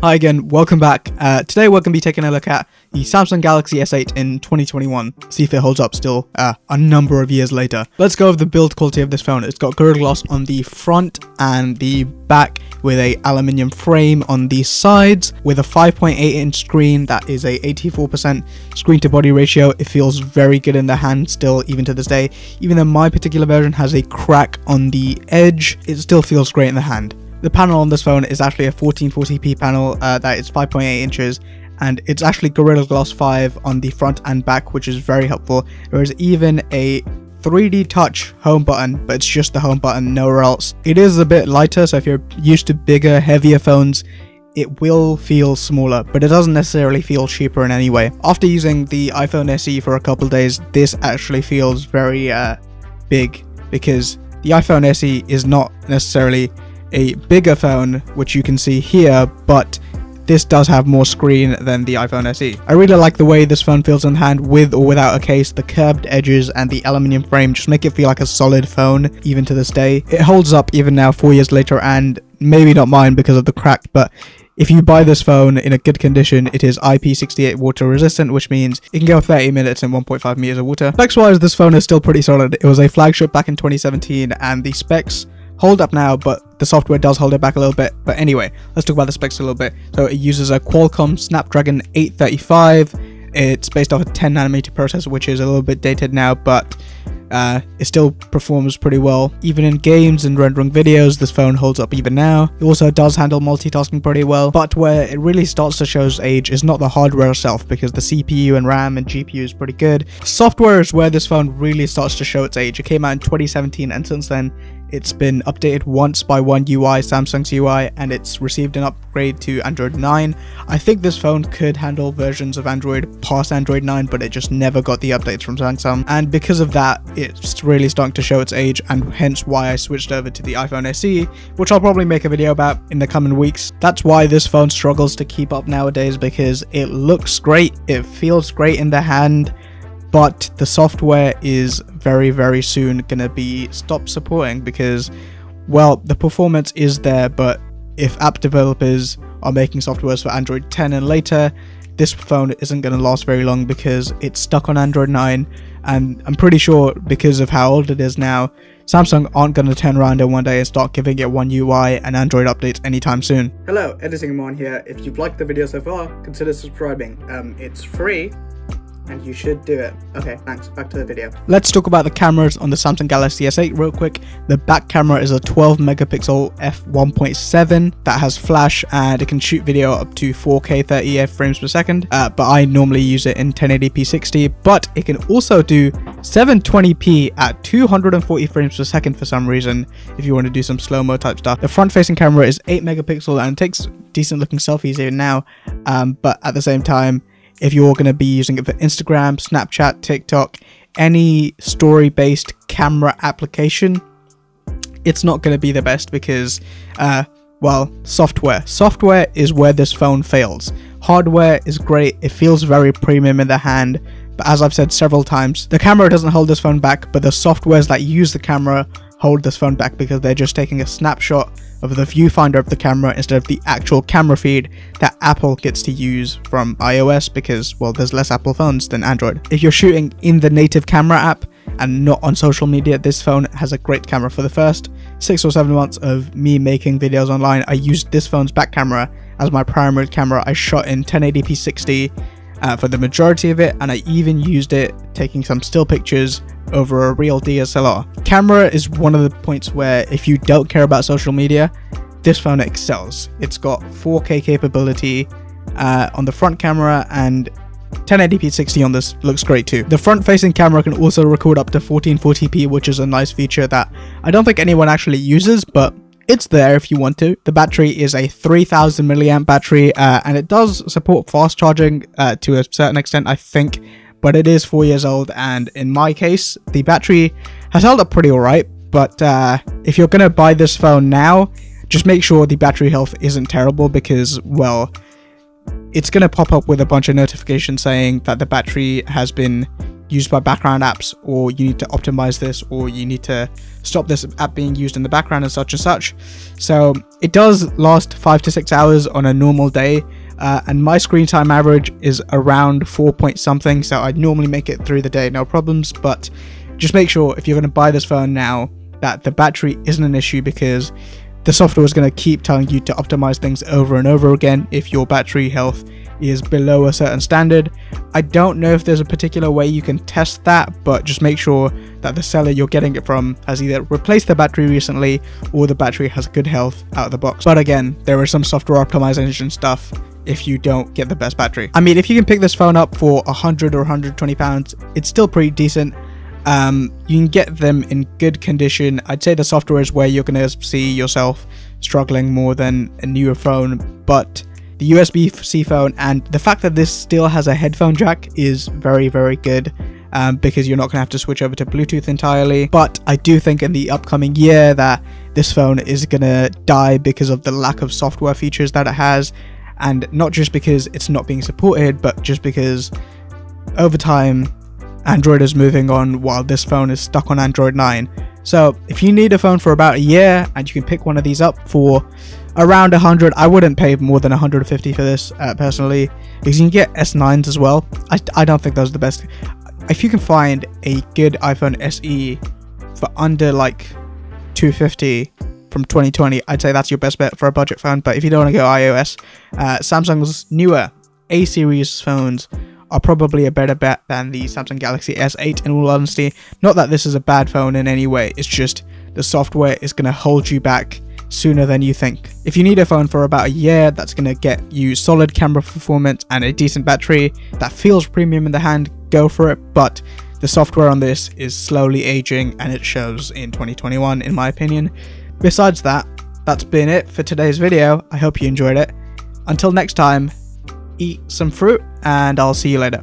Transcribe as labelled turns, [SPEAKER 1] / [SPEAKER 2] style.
[SPEAKER 1] Hi again, welcome back. Today we're going to be taking a look at the Samsung Galaxy S8 in 2021. See if it holds up still a number of years later. Let's go over the build quality of this phone. It's got Gorilla Glass on the front and the back with a aluminium frame on the sides with a 5.8-inch screen that is a 84% screen to body ratio. It feels very good in the hand still, even to this day. Even though my particular version has a crack on the edge, it still feels great in the hand. The panel on this phone is actually a 1440p panel that is 5.8 inches, and it's actually Gorilla Glass 5 on the front and back, which is very helpful. There is even a 3D touch home button, but it's just the home button, nowhere else. It is a bit lighter, so if you're used to bigger, heavier phones, it will feel smaller, but it doesn't necessarily feel cheaper in any way. After using the iPhone SE for a couple days, this actually feels very big, because the iPhone SE is not necessarily a bigger phone, which you can see here, but this does have more screen than the iPhone SE. I really like the way this phone feels in hand with or without a case. The curved edges and the aluminium frame just make it feel like a solid phone even to this day. It holds up even now 4 years later, and maybe not mine because of the crack, but if you buy this phone in a good condition, it is IP68 water resistant, which means it can go 30 minutes in 1.5 meters of water. Specs wise, this phone is still pretty solid. It was a flagship back in 2017 and the specs hold up now, but the software does hold it back a little bit. But anyway, let's talk about the specs a little bit. So it uses a Qualcomm Snapdragon 835. It's based off a 10nm processor, which is a little bit dated now, but it still performs pretty well. Even in games and rendering videos, this phone holds up even now. It also does handle multitasking pretty well, but where it really starts to show its age is not the hardware itself, because the CPU and RAM and GPU is pretty good. Software is where this phone really starts to show its age. It came out in 2017, and since then it's been updated once by One UI, Samsung's UI, and it's received an upgrade to Android 9. I think this phone could handle versions of Android past Android 9, but it just never got the updates from Samsung, and because of that, it's really starting to show its age, and hence why I switched over to the iPhone SE, which I'll probably make a video about in the coming weeks. That's why this phone struggles to keep up nowadays, because it looks great, it feels great in the hand, but the software is very soon gonna be stopped supporting, because, well, the performance is there, but if app developers are making softwares for Android 10 and later, this phone isn't gonna last very long because it's stuck on Android 9, and I'm pretty sure because of how old it is now, Samsung aren't gonna turn around in one day and start giving it One UI and Android updates anytime soon. Hello, Editing Mon here. If you've liked the video so far, consider subscribing. It's free, and you should do it. Okay, thanks. Back to the video. Let's talk about the cameras on the Samsung Galaxy S8 real quick. The back camera is a 12 megapixel f1.7 that has flash, and it can shoot video up to 4K 30 frames per second, but I normally use it in 1080p 60, but it can also do 720p at 240 frames per second for some reason if you want to do some slow-mo type stuff. The front facing camera is 8 megapixel and it takes decent looking selfies even now, but at the same time, if you're going to be using it for Instagram, Snapchat, TikTok, any story-based camera application, it's not going to be the best because, well, software. Software is where this phone fails. Hardware is great, it feels very premium in the hand, but as I've said several times, the camera doesn't hold this phone back, but the softwares that use the camera hold this phone back because they're just taking a snapshot of the viewfinder of the camera instead of the actual camera feed that Apple gets to use from iOS, because, well, there's less Apple phones than Android. If you're shooting in the native camera app and not on social media, this phone has a great camera. For the first 6 or 7 months of me making videos online, I used this phone's back camera as my primary camera. I shot in 1080p 60 for the majority of it, and I even used it taking some still pictures over a real DSLR. Camera is one of the points where if you don't care about social media, this phone excels. It's got 4K capability on the front camera, and 1080p 60 on this looks great too. The front facing camera can also record up to 1440p, which is a nice feature that I don't think anyone actually uses, but it's there if you want to. The battery is a 3000 milliamp battery, and it does support fast charging to a certain extent, I think, but it is 4 years old, and in my case, the battery has held up pretty alright, but if you're gonna buy this phone now, just make sure the battery health isn't terrible, because, well, it's gonna pop up with a bunch of notifications saying that the battery has been used by background apps, or you need to optimize this, or you need to stop this app being used in the background and such and such. So it does last 5 to 6 hours on a normal day, and my screen time average is around 4 point something, so I normally make it through the day, no problems. But just make sure if you're going to buy this phone now that the battery isn't an issue, because the software is going to keep telling you to optimize things over and over again if your battery health is below a certain standard. I don't know if there's a particular way you can test that, but just make sure that the seller you're getting it from has either replaced the battery recently or the battery has good health out of the box. But again, there is some software optimization stuff if you don't get the best battery. I mean, if you can pick this phone up for 100 or 120 pounds, it's still pretty decent. You can get them in good condition. I'd say the software is where you're going to see yourself struggling more than a newer phone, but the USB-C phone and the fact that this still has a headphone jack is very, very good, because you're not going to have to switch over to Bluetooth entirely. But I do think in the upcoming year that this phone is going to die because of the lack of software features that it has, and not just because it's not being supported, but just because over time Android is moving on while this phone is stuck on Android 9. So if you need a phone for about a year and you can pick one of these up for around 100, I wouldn't pay more than 150 for this personally, because you can get S9s as well. I don't think those are the best. If you can find a good iPhone SE for under like 250 from 2020, I'd say that's your best bet for a budget phone. But if you don't want to go iOS, Samsung's newer A series phones are probably a better bet than the Samsung Galaxy S8, in all honesty. Not that this is a bad phone in any way, it's just the software is going to hold you back sooner than you think. If you need a phone for about a year that's going to get you solid camera performance and a decent battery that feels premium in the hand, go for it. But the software on this is slowly aging, and it shows in 2021 in my opinion. Besides that, that's been it for today's video. I hope you enjoyed it. Until next time, eat some fruit, and I'll see you later.